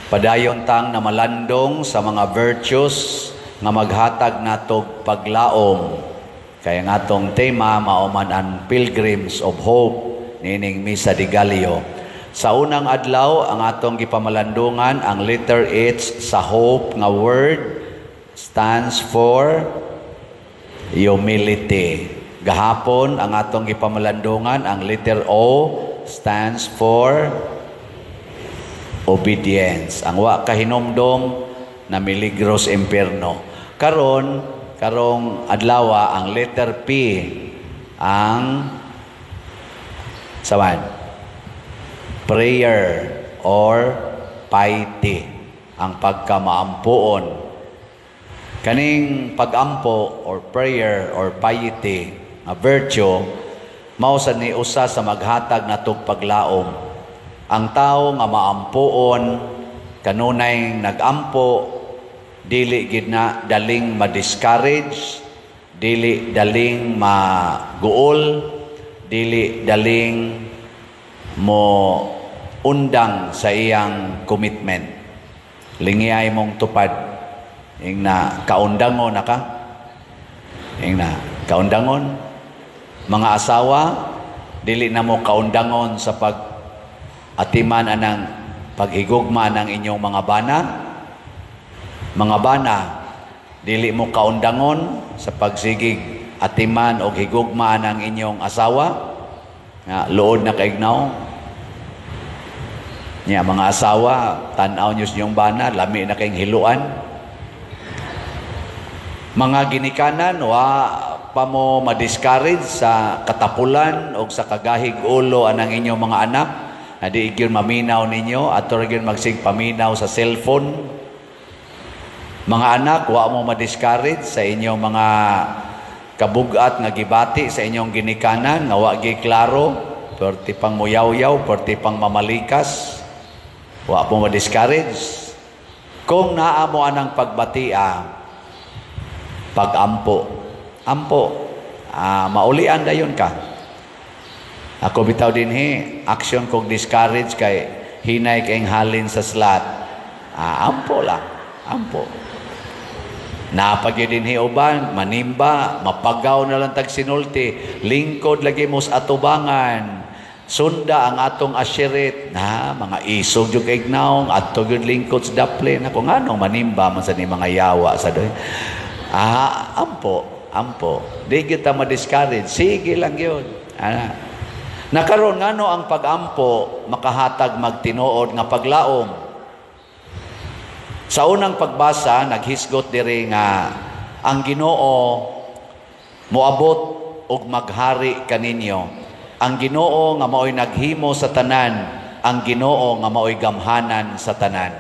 Padayon tang na malandong sa mga virtues nga maghatag natog paglaom. Kaya nga tong tema mauman ang Pilgrims of Hope nining Misa de Gallo. Sa unang adlaw ang atong gipamalandungan ang letter H sa hope nga word stands for humility. Gahapon ang atong gipamalandungan ang letter O stands for obedience. Ang wa kahinomdom na miligros impierno. Karong adlaw ang letter P ang sawan prayer or piety, ang pagkamaampuon. Kaning pagampo or prayer or piety nga virtue mao sa ni usa sa maghatag natog paglaom. Ang tao nga maampuon kanunay nagampo, dili gid na daling ma-discourage, dili daling maguol, dili daling mo undang sa iyang commitment. Lingiyay mong tupad. Ing na kaundangon na ka. Ing na kaundangon. Mga asawa, dili na mo kaundangon sa atiman anang paghigugma ng inyong mga bana. Mga bana, dili mo kaundangon sa pagsigig atiman o higugma ng inyong asawa. Nga, luod na kaignaw. Nga, mga asawa, tanaw nyo sa inyong bana, lami na kayong hiluan. Mga ginikanan, pa mo ma-discourage sa katapulan o sa kagahig ulo anang inyong mga anak. Adi igyon maminaw ninyo at igyon magsig-paminaw sa cellphone. Mga anak, wa mo ma-discourage sa inyong mga kabugat nga gibati sa inyong ginikanan, nga wa gi klaro, perti pang muyaw-yaw, perti pang mamalikas. Wa mo ma-discourage. Kung naa mo anang pagbatia, pagampo. Ampo. Maulian dayon ka. Ako bitaw din action kong discourage kay hinay kayong halin sa slot. Ampo lang. Ampo. Napagyo din uban, manimba, mapagaw na lang tag sinulti, lingkod lagi mo sa atubangan, sunda ang atong asyirit, mga isog yung kaignaong, atog yung lingkod sa daplin. Ako nga nung manimba man sa ni mga yawa sa doon. Ampo. Di kita ma-discourage. Sige lang yun. Nakaroon nga no ang pagampo makahatag magtinuod nga paglaom. Sa unang pagbasa, naghisgot diri nga ang Ginoo moabot og maghari kaninyo. Ang Ginoo nga maoy naghimo sa tanan, ang Ginoo nga maoy gamhanan sa tanan.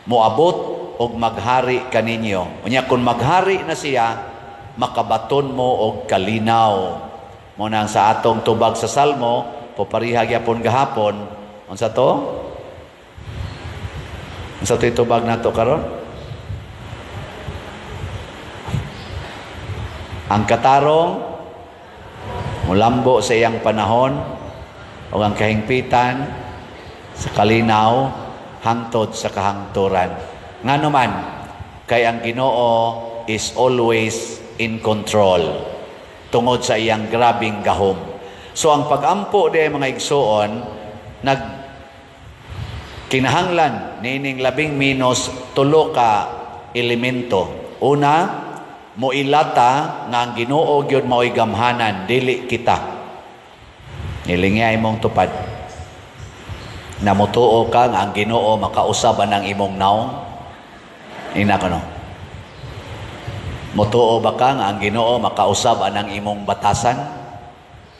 Moabot og maghari kaninyo. Unya kun maghari na siya, makabaton mo og kalinaw. Muna sa atong tubag sa Salmo, poparihag yapon gahapon. Unsa to? Unsa to tubag nato karon? Ang katarong mulambo sa iyang panahon o ang kahingpitan sa kalinaw hangtod sa kahangturan. Ngano man kay ang Ginoo is always in control tungod sa iyang grabing gahom. So ang pagampo di mga igsoon kinahanglan nining 10 tulo ka elemento. Una, moilata nga ang Ginoo gyud maoy gamhanan, dili kita. Nilingay mong tupad. Namutuo ka nga ang Ginoo makausab ang imong naong. Ina ko no. Mutuo ba ka nga ang Ginoo makausab anang imong batasan?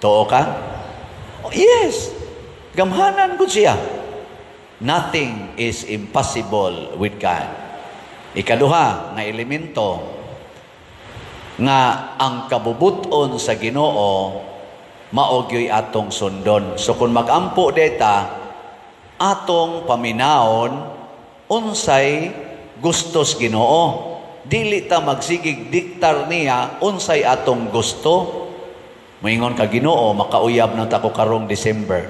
Tuo ka? Oh, yes. Gamhanan gud siya. Nothing is impossible with God. Ikaduha nga elemento nga ang kabubuton sa Ginoo maogyoy atong sundon. So kung magampo deta atong paminawon unsay gustos Ginoo. Dili ta magsigig diktar niya unsay atong gusto. Moingon ka Ginoo, makauyab na ta ko karong December.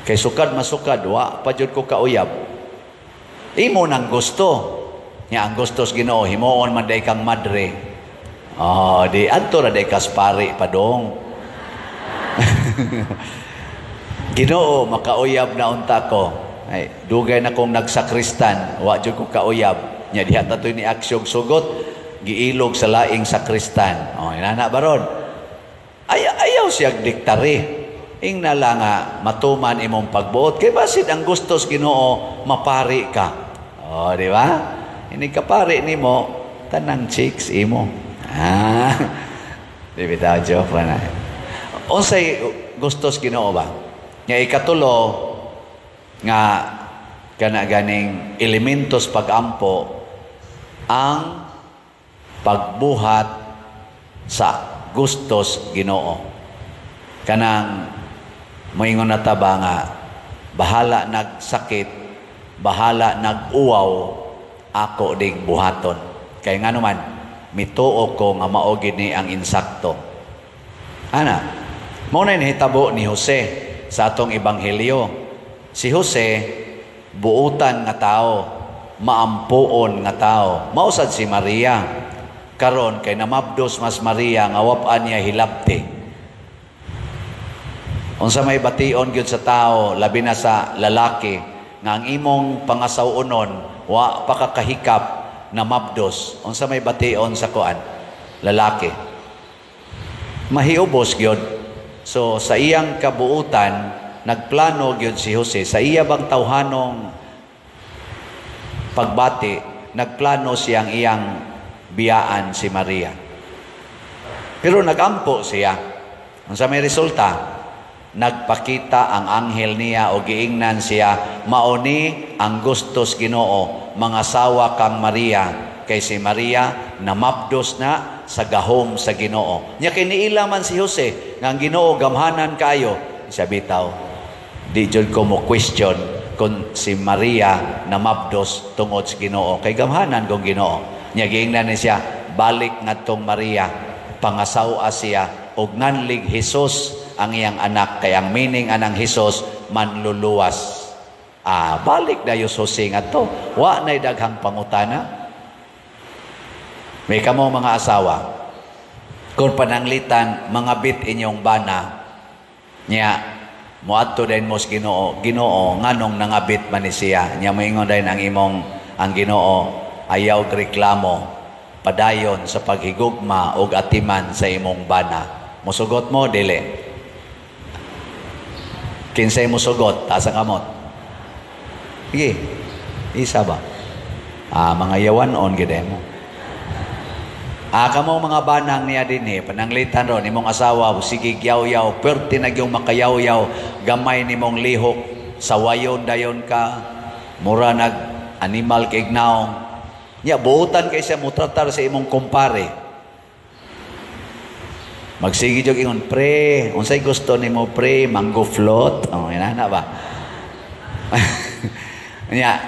Kay sukad masukad, wa pa jud ko kauyab. Imo nang gusto. Nya ang gusto sa Ginoo himuon man day kang madre. Oh, di adto ra day kaspari padong. Ginoo makauyab na unta ko. Ay, dugay na kong nagsakristan, wa jud ko kauyab. Nya diha tatoy ni aksyog sugot, giilog sa laing sakristan. Oh, inana baron. Ayaw siya diktari. Ing na lang matuman imong pagbuot. Kay basid ang gusto sa Ginoo mapari ka. Oh, di ba? Ini kapari nimo tanang chicks imo. Di bitaw joke na. Unsay gusto sa Ginoo ba? Nga ikatulo nga kana ganing elementos pagampo ang pagbuhat sa gustos Ginoo. Kanang moingon na taba nga bahala nagsakit, bahala nag-uwaw, ako dig buhaton. Kay nga naman mituo ko nga mao gini ang insakto. Ana, mao na nahitabo ni Jose sa atong ebanghelyo. Si Jose buutan nga tao, maampuon nga tao. Mausad si Maria. Karon kay namabdos mas Maria nga wapan niya hilabti. Unsa may bation gyud sa tao, labi na sa lalaki, nga ang imong pangasawunon wa pakakahikap na mabdos. Unsa may bation sa kuan, lalaki. Mahiubos gyud. So sa iyang kabuutan, nagplano gyud si Jose sa iya bang tawhanong pagbati, nagplano siyang iyang biyaan si Maria. Pero nagampo siya. Unsa may resulta? Nagpakita ang anghel niya o giingnan siya, mauni ang gustos Ginoo, mangasawa kang Maria, kay si Maria namapdos na sa gahom sa Ginoo. Nya kay niila man si Jose nga ang Ginoo gamhanan kayo, siya bitaw di jud ko mo question kung si Maria namapdos tungod sa Ginoo, kay gamhanan kong Ginoo. Nya giingnan ni siya, balik ngadtong Maria, pangasawa siya og nganlig Hesus ang iyang anak, kay ang meaning anang Hesus manluluwas. Balik dayo Jose nga to, wa nay daghang pangutana. May kamo mga asawa, kung pananglitan mga bit inyong bana nya moadto din mo sa Ginoo, Ginoo nganong nangabit man ni siya, nya moingon din ang Ginoo ayaw reklamo padayon sa paghigugma og atiman sa imong bana. Musugot mo dili. Kinsay musugot taas ang kamot. Sige, isa ba? Mga yawanon gid mo. Kamo mga banang niya din pananglitan ron imong asawa, sige yaw-yaw, perti na yung makayaw-yaw, gamay nimong lihok, sawayon dayon ka, mura nag animal kaignaong. Ya, buutan kay siya mutratar sa imong kumpare. Magsige jog ingon, pre, unsay gusto nimo pre, mango float? Inana ba? Nya,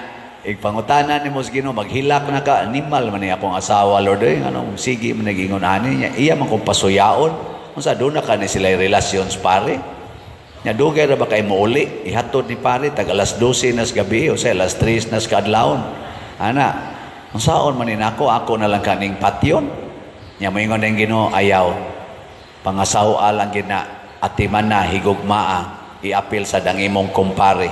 igpangutanan nimo sa Ginoo, maghilak na ka, animal man ni akong asawa, Lord, anong sige man nagingon ani niya, iya man kung pasuyaon, unsa doon na ka ni sila relations pare. Nya dugay ra ba kay mouli, ihatod ni pare tag alas 12 nas gabi o sa alas 3 nas kadlawon. Ana, unsaon man ni nako, ako na lang kaning patyon. Nya moingon ang Ginoo, ayaw. Pangasawa lang gina, atiman na, higugmaa, iapil sa dangimong kumpare.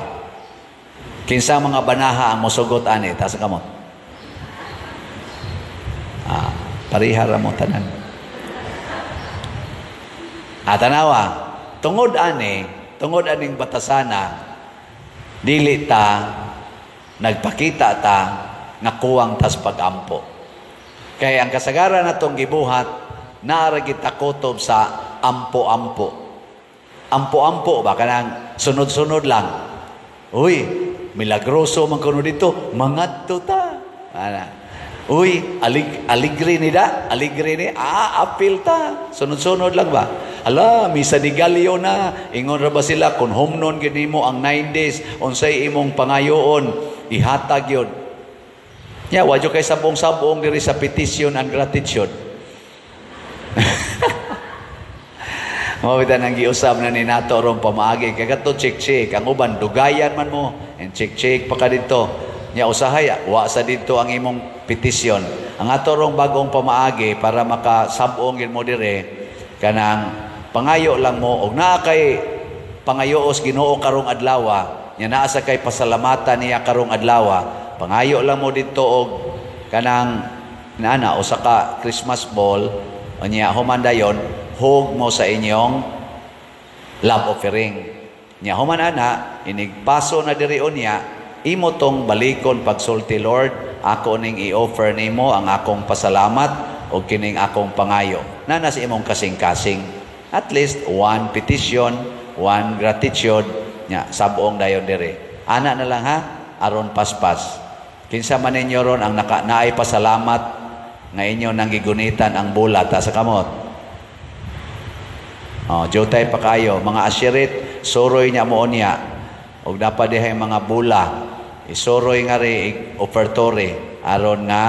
Kinsa mga banaha ang musugot ani, taas ka mo. Parihara mo tanan. Tanawa, tungod aning batasana, dili ta, nagpakita ta, nga kuwang tas pagampo. Kaya ang kasagaran natong gibuhat, naaragit takotob sa ampo-ampo. Ampo-ampo ba? Kanang sunod-sunod lang. Uy, milagroso man kuno dito, mangadto ta. Uy, aligre ni da, aligre ni, apil ta. Sunod-sunod lang ba? Ala, misa di Galio na. Ingon ra ba sila, kung humnon gini mo ang 9 days, unsay imong pangayoon, ihatag yun. Wadyo kay sabong-sabong diri sa petition and gratitude. Mawitan ang giusab na ni nato rong pamaagi kay kadto check ang uban dugayan man mo and check pa ka dito nya usahay wa sa dito ang imong petisyon. Ang atorong bagong pamaagi para makasabong gid mo dire kanang pangayo lang mo og naa kay pangayoos Ginoo karong adlaw, nya naa sa kay pasalamatan niya karong adlaw. Pangayo lang mo dito og kanang nana usa ka Christmas ball nya human dayon hug mo sa inyong love offering. Nya human ana inigpaso na diri unya imo tong balikon pagsulti, Lord, ako ning i-offer nimo ang akong pasalamat o kining akong pangayo. Nana sa imong kasing-kasing. At least one petition, one gratitude, nya sabong dayon dire. Ana na lang ha, aron paspas. Kinsa man ninyo ron ang naay pasalamat nga inyo nang gigunitan ang bulat sa kamot. Jotay pa kayo, mga asyirit, suroy niya mo niya. Og dapat dihay mga bula. Isuroy nga rin ofertory aron nga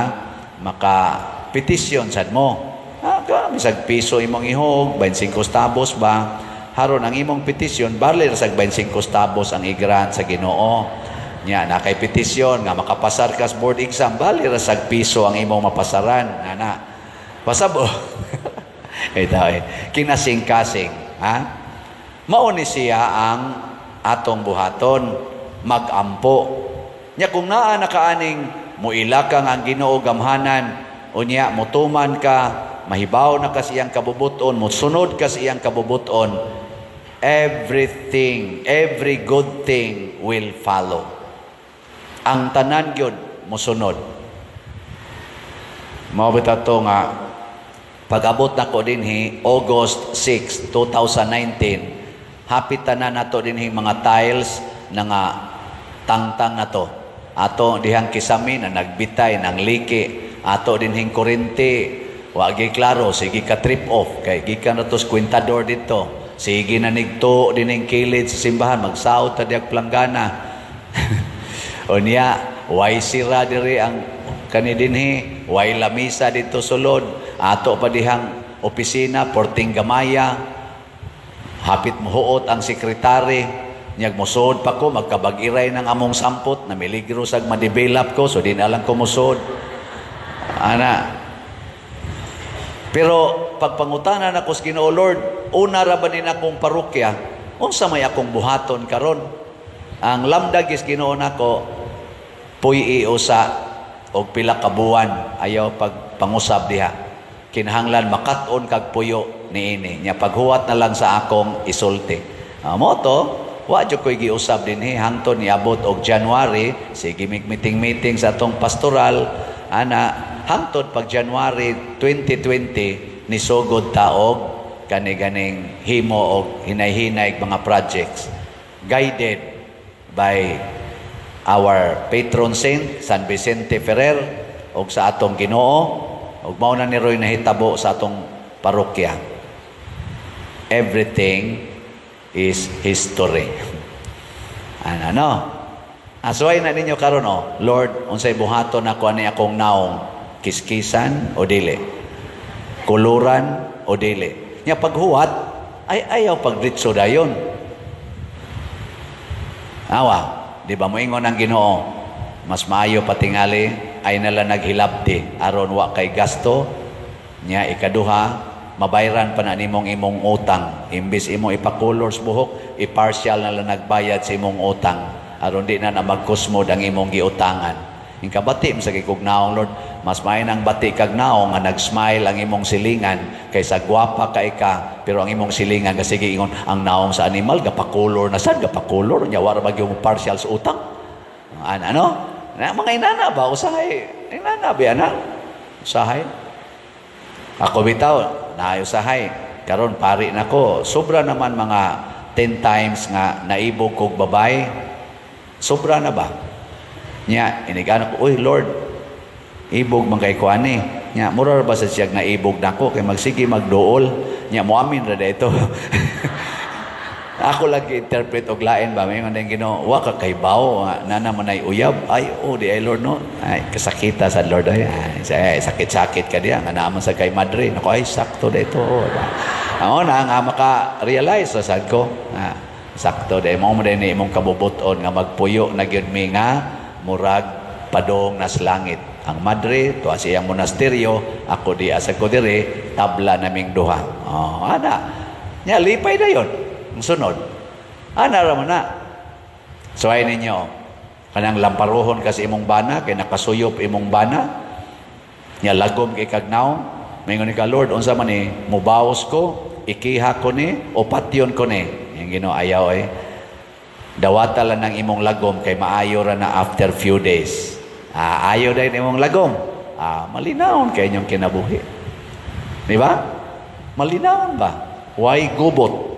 maka-petisyon sad mo. Bisag piso imong ihog, 25 centavos ba? Haron ang imong petisyon, bali ra sag 25 centavos ang i-grant sa Ginoo. Nya na kay petisyon nga makapasar ka sa board exam, bali ra sag piso ang imong mapasaran. Ana. Pasabo. Ito kinasing-kasing. Mao ni siya ang atong buhaton, magampo. Nya kung naa nakaaning muilakang ang Ginoo gamhanan, unya mutuman ka, mahibaw na ka siyang kabubuton, musunod ka siyang kabubuton, everything, every good thing will follow. Ang tanan gyud musunod. Mao bitato nga pag-abot nako dinhi August 6, 2019, hapit tanan nato dinhi mga tiles na nga tangtang nato. Ato dihang kisami na nagbitay ng liki, ato dinhing kurente, wagi klaro, sige ka trip off, kay gikan na to skwintador dito, sige na nigto dinhing kilid sa simbahan, magsaot ta diag planggana. O niya, way sira diri ang kanidinhi, way lamisa dito sulod, ato pa dihang opisina, porting gamaya, hapit muhuot ang sekretary, nyag musod pa ko, magkabag-iray ng among sampot, na miligro sag ma-develop ko, so din alam ko musod. Ana. Pero pagpangutanan ako sa Ginoo, Lord, una ra ba din akong parokya, unsa may akong buhaton karon? Ang lamdag is Ginoo nako, puy iusa og pila ka buwan ayaw pagpangusab diha. Kinahanglan makat-on kag puyo niini. Nya paghuwat na lang sa akong isulti. Mo to, wa jud koy giusab dinhi hangtod niabot og January, sige meeting sa atong pastoral ana hangtod pag January 2020 ni sugod taog kani-ganing himo og hinay-hinay mga projects guided by our patron saint San Vicente Ferrer og sa atong Ginoo, og mao na ni Roy nahitabo sa atong parokya. Everything is history. Ano? Asway na ninyo karon Lord, unsay buhaton nako ani akong naong, kiskisan o dili? Kuluran o dili? Nya paghuwat ay ayaw pagditso dayon. Awa, di ba moingon ang Ginoo, mas maayo patingali ay nala naghilabti aron wa kay gasto. Nya ikaduha, mabayran pa na nimong imong utang. Imbis imong ipakulors buhok, ipartial na lang nagbayad sa imong utang. Aron di na magkusmod ang imong giutangan. Yung kabati, masagay kog naong, Lord, mas may nang bati kag naong nga nag-smile ang imong silingan kaysa gwapa ka ika, pero ang imong silingan kasi ingon, ang naong sa animal, gapakulor na sad, gapakulor, nyawara mag yung partial sa utang. Ano? Mga inana ba? Usahay. Inana ba yan? Usahay. Ako bitaw, naayusahay. Karon pari na ko. Sobra naman mga 10 times nga naibog kog babay. Sobra na ba? Nya, inigano ko, uy Lord, ibog man kay kuani. Nya, mura ba sa siyag na ibog na ko, kay magsige magduol. Nya, muamin ra dito. Ako lagi interpret og lain ba, may mga Ginoo, wa ka kay bawo, nana man ay uyab. Ay, di ay Lord no. Ay, kasakita sa Lord ay sakit-sakit ka diya, nga naman sa kay madre. Nako ay sakto dito. Ako na nga maka-realize sa sad ko. Sakto dahil mo din imong kabubuton nga magpuyo na gyud mi nga murag padong nas langit. Ang madre, tuwa siyang monasteryo, ako di asa ko dire, tabla naming duha. Oh, ana. Nya, lipay na yun. Ang sunod. Ana raman na. So, ay ninyo, kanang lamparuhon kasi imong bana, kay nakasuyop imong bana, nya lagom kay kagnaw, mingon ni ka, Lord, unsa man ni, mubaos ko, ikiha ko ni, o patyon ko ni. Yung Ginoo ayaw dawata lang ng imong lagom kay maayo ra na after few days. Ayaw dahil imong lagom. Malinawon kay inyong kinabuhi. Di ba? Malinawon ba? Why gubot?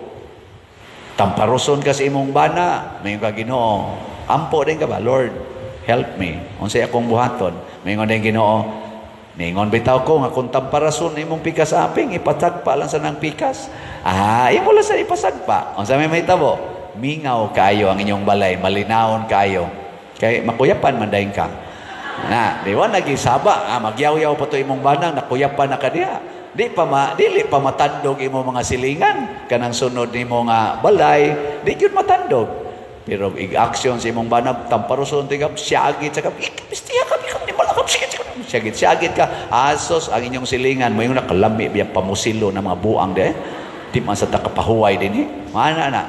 Tamparoson ka sa imong bana. Mayon ka Ginoo. Ampo din ka ba? Lord, help me. Unsay akong buhaton. Mayon din Ginoo. Ningon bitaw ko nga kung tamparason imong pikas aping, ipatagpa lang sa nang pikas. Imo lang sa ipasagpa. Unsa may mahitabo? Mingaw kayo ang inyong balay, malinawon kayo. Kay makuyapan man dayon ka. Na, di ba nagisaba, magyaw-yaw pa to imong banang, nakuyapan na ka diha. Dili pa matandog imo mga silingan, kanang sunod nimo nga balay, di gyud matandog. Pero ig-action sa imong banang, tamparuson tigap, siyagit sa kap, istiya ka, ikaw ni malakap, siyagit ka, asos ang inyong silingan, mo yung nakalami, biyang pamusilo ng mga buang de, di man sa takapahuway din mana na.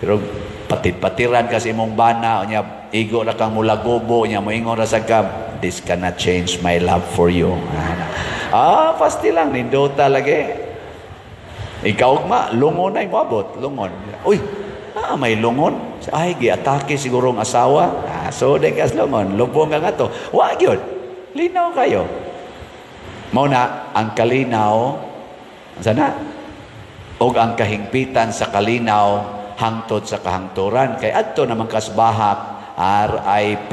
Pero patit-patiran kasi mong bana, niya igo na kang mulagobo, niya moingon ra sa kab, this cannot change my love for you. Pasti lang, nindota lagi. Ikaw ma, lungon ay moabot, lungon. Uy, may lungon. Ay, giatake siguro ang asawa. So, dekas lungon, lubong ka nga to. Wag yun, linaw kayo. Mauna, ang kalinaw, sana? O ang kahingpitan sa kalinaw, hangtod sa kahangturan. Kay adto naman kasbahak, RIP,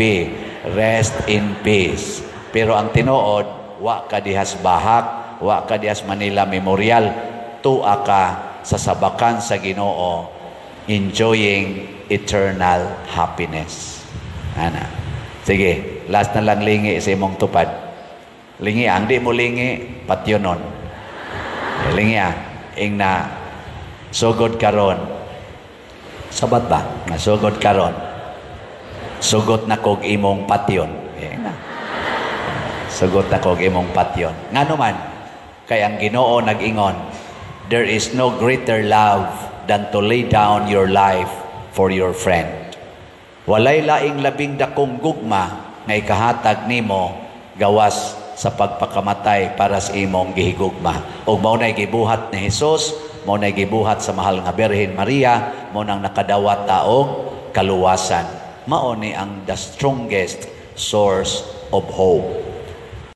rest in peace. Pero ang tinuod, wa ka dihas bahak, wa ka dihas Manila Memorial, tuwa ka sa sabakan sa Ginoo, enjoying eternal happiness. Ana. Sige, last na lang lingi sa imong tupad. Lingi, ang di mo lingi, patyonon. Lingi ing na sugod karon. Sabat ba? Nasugod karon. Sugot na kog imong patyon. Sugot na kog imong patyon. Ngano man, kay ang Ginoo nag-ingon, there is no greater love than to lay down your life for your friend. Walay laing labing dakong gugma nga ikahatag nimo gawas sa pagpakamatay para sa imong gihigugma. Ug mao nay gibuhat ni Hesus, mao nay gibuhat sa mahal nga Birhen Maria, mao nang nakadawat taog kaluwasan. Mao ni ang the strongest source of hope.